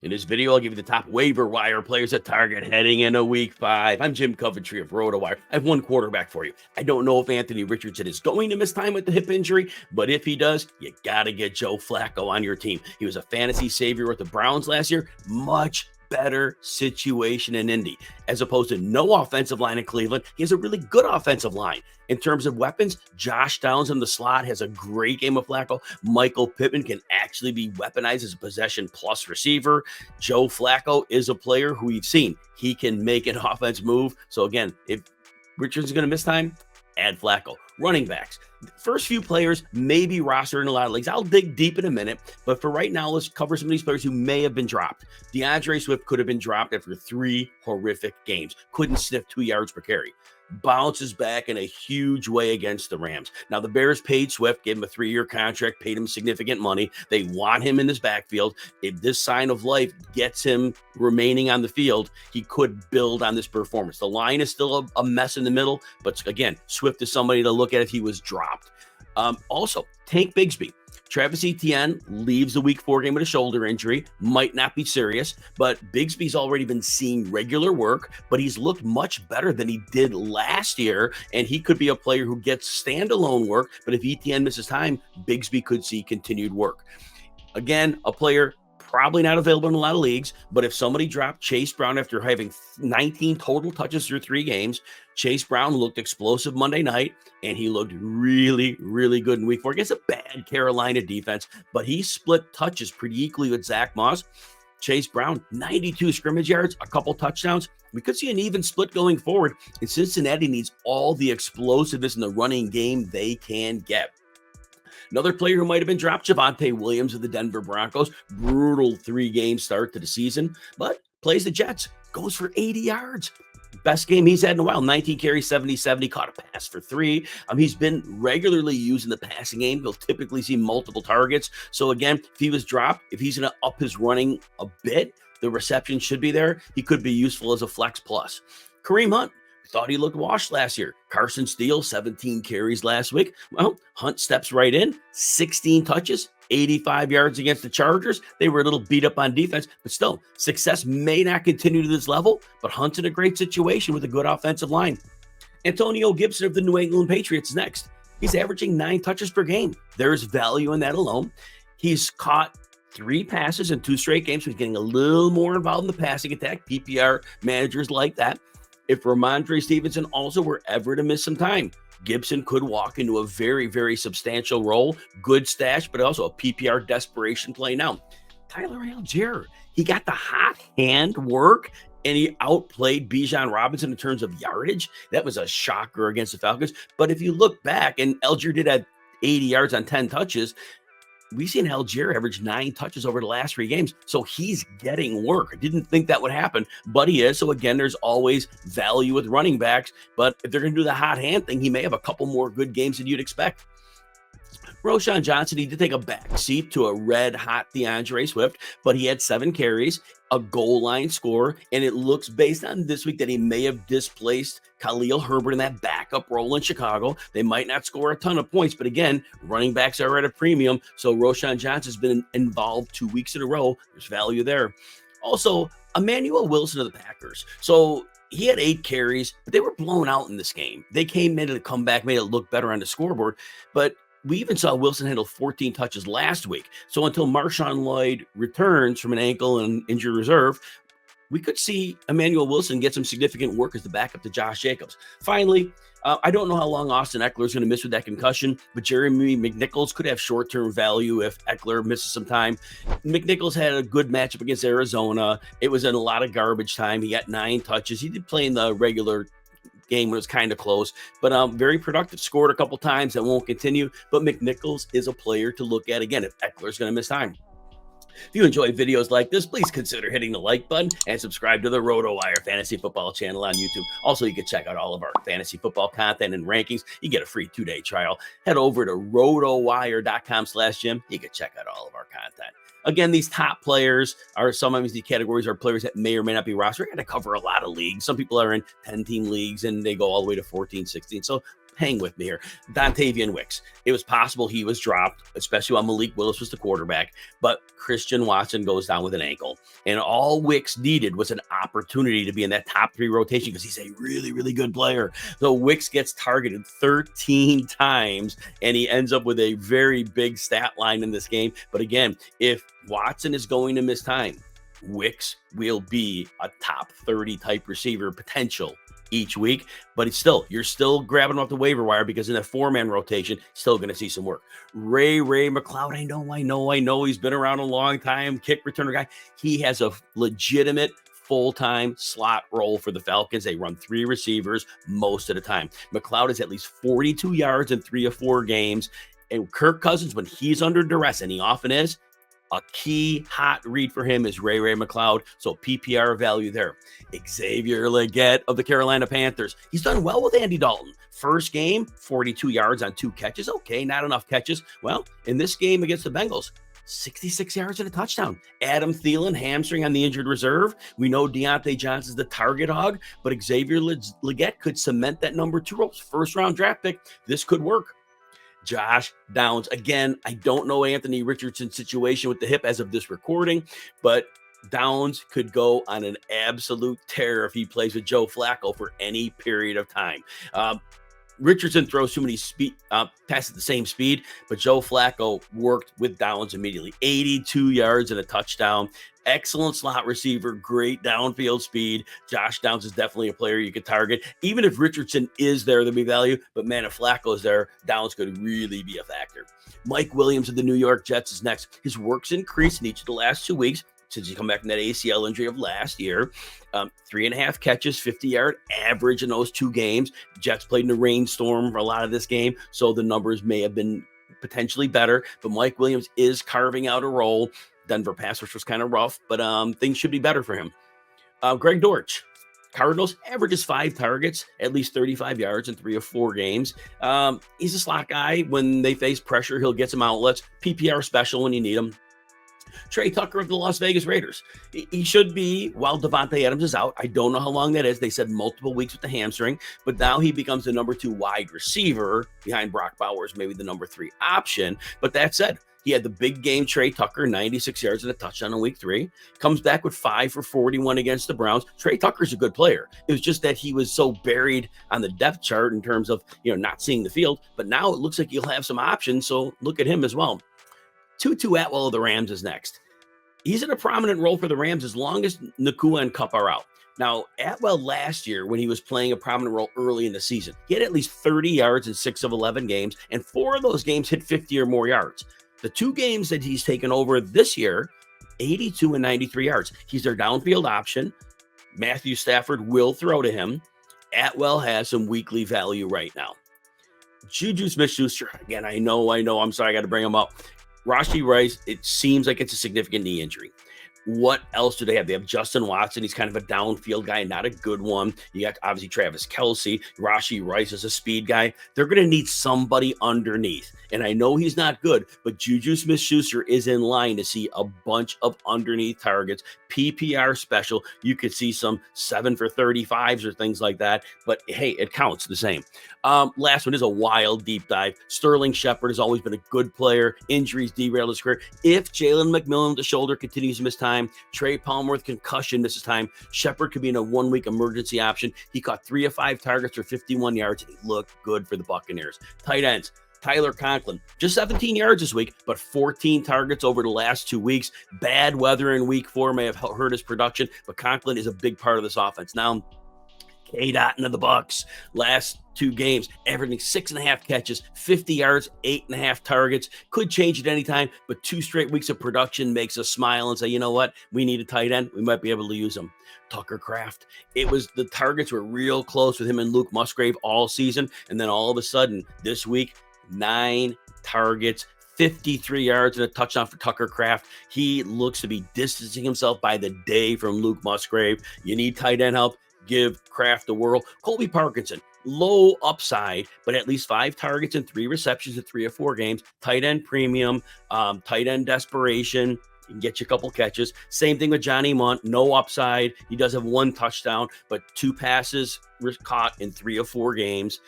In this video, I'll give you the top waiver wire players to target heading into week 5. I'm Jim Coventry of RotoWire. I have one quarterback for you. I don't know if Anthony Richardson is going to miss time with the hip injury, but if he does, you got to get Joe Flacco on your team. He was a fantasy savior with the Browns last year. Much better situation in Indy. As opposed to no offensive line in Cleveland, he has a really good offensive line. In terms of weapons, Josh Downs in the slot has a great game of Flacco. Michael Pittman can actually be weaponized as a possession plus receiver. Joe Flacco is a player who we've seen. He can make an offense move. So again, if Richardson's going to miss time, add Flacco. Running backs. First few players may be rostered in a lot of leagues. I'll dig deep in a minute, but for right now, let's cover some of these players who may have been dropped. DeAndre Swift could have been dropped after 3 horrific games. Couldn't sniff 2 yards per carry. Bounces back in a huge way against the Rams. Now, the Bears paid Swift, gave him a 3-year contract, paid him significant money. They want him in this backfield. If this sign of life gets him remaining on the field, he could build on this performance. The line is still a mess in the middle, but again, Swift is somebody to look at if he was dropped. Also, Tank Bigsby. Travis Etienne leaves the week 4 game with a shoulder injury. Might not be serious, but Bigsby's already been seeing regular work, but he's looked much better than he did last year, and he could be a player who gets standalone work, but if Etienne misses time, Bigsby could see continued work. Again, a player probably not available in a lot of leagues, but if somebody dropped Chase Brown after having 19 total touches through 3 games, Chase Brown looked explosive Monday night, and he looked really, really good in week 4 against a bad Carolina defense, but he split touches pretty equally with Zach Moss. Chase Brown, 92 scrimmage yards, a couple touchdowns. We could see an even split going forward, and Cincinnati needs all the explosiveness in the running game they can get. Another player who might have been dropped, Javonte Williams of the Denver Broncos. Brutal 3-game start to the season, but plays the Jets, goes for 80 yards. Best game he's had in a while, 19 carries, 70-70, caught a pass for 3. He's been regularly used in the passing game. He'll typically see multiple targets. So again, if he was dropped, if he's going to up his running a bit, the reception should be there. He could be useful as a flex plus. Kareem Hunt. Thought he looked washed last year. Carson Steele, 17 carries last week. Well, Hunt steps right in, 16 touches, 85 yards against the Chargers. They were a little beat up on defense, but still, success may not continue to this level, but Hunt's in a great situation with a good offensive line. Antonio Gibson of the New England Patriots is next. He's averaging 9 touches per game. There's value in that alone. He's caught 3 passes in 2 straight games, so he's getting a little more involved in the passing attack. PPR managers like that. If Ramondre Stevenson also were ever to miss some time, Gibson could walk into a very, very substantial role. Good stash, but also a PPR desperation play now. Tyler Algier, he got the hot hand work, and he outplayed Bijan Robinson in terms of yardage. That was a shocker against the Falcons. But if you look back, and Algier did have 80 yards on 10 touches, we've seen Algier average 9 touches over the last 3 games. So he's getting work. I didn't think that would happen, but he is. So again, there's always value with running backs. But if they're going to do the hot hand thing, he may have a couple more good games than you'd expect. Roschon Johnson, he did take a back seat to a red-hot DeAndre Swift, but he had 7 carries, a goal line score, and it looks based on this week that he may have displaced Khalil Herbert in that backup role in Chicago. They might not score a ton of points, but again, running backs are at a premium, so Roschon Johnson's been involved 2 weeks in a row. There's value there. Also, Emmanuel Wilson of the Packers. So he had 8 carries, but they were blown out in this game. They came in to come back, made it look better on the scoreboard, but we even saw Wilson handle 14 touches last week. So until Marshawn Lloyd returns from an ankle and injury reserve, we could see Emmanuel Wilson get some significant work as the backup to Josh Jacobs. Finally, I don't know how long Austin Eckler is going to miss with that concussion, but Jeremy McNichols could have short-term value if Eckler misses some time. McNichols had a good matchup against Arizona. It was in a lot of garbage time. He got 9 touches. He did play in the regular game when it was kind of close, but very productive, scored a couple times. That won't continue, but McNichols is a player to look at again if Eckler's going to miss time. If you enjoy videos like this, please consider hitting the like button and subscribe to the RotoWire Fantasy Football channel on YouTube. Also, you can check out all of our fantasy football content and rankings. You get a free 2-day trial. Head over to rotowire.com/Jim. You can check out all of our content. Again, these top players are sometimes the categories are players that may or may not be rostered. I got to cover a lot of leagues. Some people are in 10-team leagues and they go all the way to 14, 16. So hang with me here. Dontavian Wicks. It was possible he was dropped, especially while Malik Willis was the quarterback, but Christian Watson goes down with an ankle. And all Wicks needed was an opportunity to be in that top 3 rotation because he's a really, really good player. So Wicks gets targeted 13 times, and he ends up with a very big stat line in this game. But again, if Watson is going to miss time, Wicks will be a top 30 type receiver potential each week, but you're still grabbing him off the waiver wire because in a 4-man rotation, still going to see some work. Ray McLeod, I know he's been around a long time, kick returner guy. He has a legitimate full-time slot role for the Falcons. They run 3 receivers most of the time. McLeod is at least 42 yards in 3 or 4 games, and Kirk Cousins, when he's under duress, and he often is, a key hot read for him is Ray McLeod, so PPR value there. Xavier Legette of the Carolina Panthers. He's done well with Andy Dalton. First game, 42 yards on 2 catches. Okay, not enough catches. Well, in this game against the Bengals, 66 yards and a touchdown. Adam Thielen, hamstring on the injured reserve. We know Deontay Johnson's the target hog, but Xavier Legette could cement that number 2 role. First-round draft pick. This could work. Josh Downs. Again, I don't know Anthony Richardson's situation with the hip as of this recording, but Downs could go on an absolute tear if he plays with Joe Flacco for any period of time. Richardson throws too many passes at the same speed, but Joe Flacco worked with Downs immediately. 82 yards and a touchdown. Excellent slot receiver, great downfield speed. Josh Downs is definitely a player you could target. Even if Richardson is there, there'll be value. But man, if Flacco's there, Downs could really be a factor. Mike Williams of the New York Jets is next. His work's increased in each of the last 2 weeks since he come back from that ACL injury of last year. 3.5 catches, 50-yard average in those 2 games. Jets played in a rainstorm for a lot of this game, so the numbers may have been potentially better. But Mike Williams is carving out a role. Denver pass rush was kind of rough, but things should be better for him. Greg Dortch, Cardinals, averages 5 targets, at least 35 yards in 3 or 4 games. He's a slot guy. When they face pressure, he'll get some outlets. PPR special when you need him. Trey Tucker of the Las Vegas Raiders. He should be, while Devontae Adams is out. I don't know how long that is. They said multiple weeks with the hamstring, but now he becomes the number 2 wide receiver behind Brock Bowers, maybe the number 3 option. But that said, he had the big game, Trey Tucker, 96 yards and a touchdown in week 3. Comes back with 5 for 41 against the Browns. Trey Tucker's a good player. It was just that he was so buried on the depth chart in terms of, not seeing the field. But now it looks like he'll have some options, so look at him as well. Tutu Atwell of the Rams is next. He's in a prominent role for the Rams as long as Nakua and Kupp are out. Now, Atwell last year, when he was playing a prominent role early in the season, he had at least 30 yards in 6 of 11 games, and 4 of those games hit 50 or more yards. The 2 games that he's taken over this year, 82 and 93 yards. He's their downfield option. Matthew Stafford will throw to him. Atwell has some weekly value right now. Juju Smith-Schuster, again, I know, I'm sorry, I got to bring him up. Rashee Rice, it seems like it's a significant knee injury. What else do they have? They have Justin Watson. He's kind of a downfield guy, not a good one. You got obviously Travis Kelce. Rashee Rice is a speed guy. They're going to need somebody underneath. And I know he's not good, but Juju Smith-Schuster is in line to see a bunch of underneath targets. PPR special. You could see some 7 for 35s or things like that. But hey, it counts the same. Last one is a wild deep dive. Sterling Shepard has always been a good player. Injuries derailed his career. If Jalen McMillan, the shoulder, continues to miss time, Trey Palmer with concussion misses time, Shepard could be in a 1-week emergency option. He caught 3 of 5 targets for 51 yards, and he looked good for the Buccaneers. Tight ends. Tyler Conklin, just 17 yards this week, but 14 targets over the last 2 weeks. Bad weather in week 4 may have hurt his production, but Conklin is a big part of this offense. Now, K-Dot into the Bucks. Last 2 games, averaging 6.5 catches, 50 yards, 8.5 targets. Could change at any time, but 2 straight weeks of production makes us smile and say, you know what? We need a tight end. We might be able to use him. Tucker Kraft. The targets were real close with him and Luke Musgrave all season. And then all of a sudden, this week, 9 targets, 53 yards and a touchdown for Tucker Kraft. He looks to be distancing himself by the day from Luke Musgrave. You need tight end help. Give Kraft a whirl. Colby Parkinson, low upside, but at least 5 targets and 3 receptions in 3 or 4 games. Tight end premium, tight end desperation. You can get you a couple catches. Same thing with Johnny Munt. No upside. He does have 1 touchdown, but 2 passes were caught in 3 or 4 games.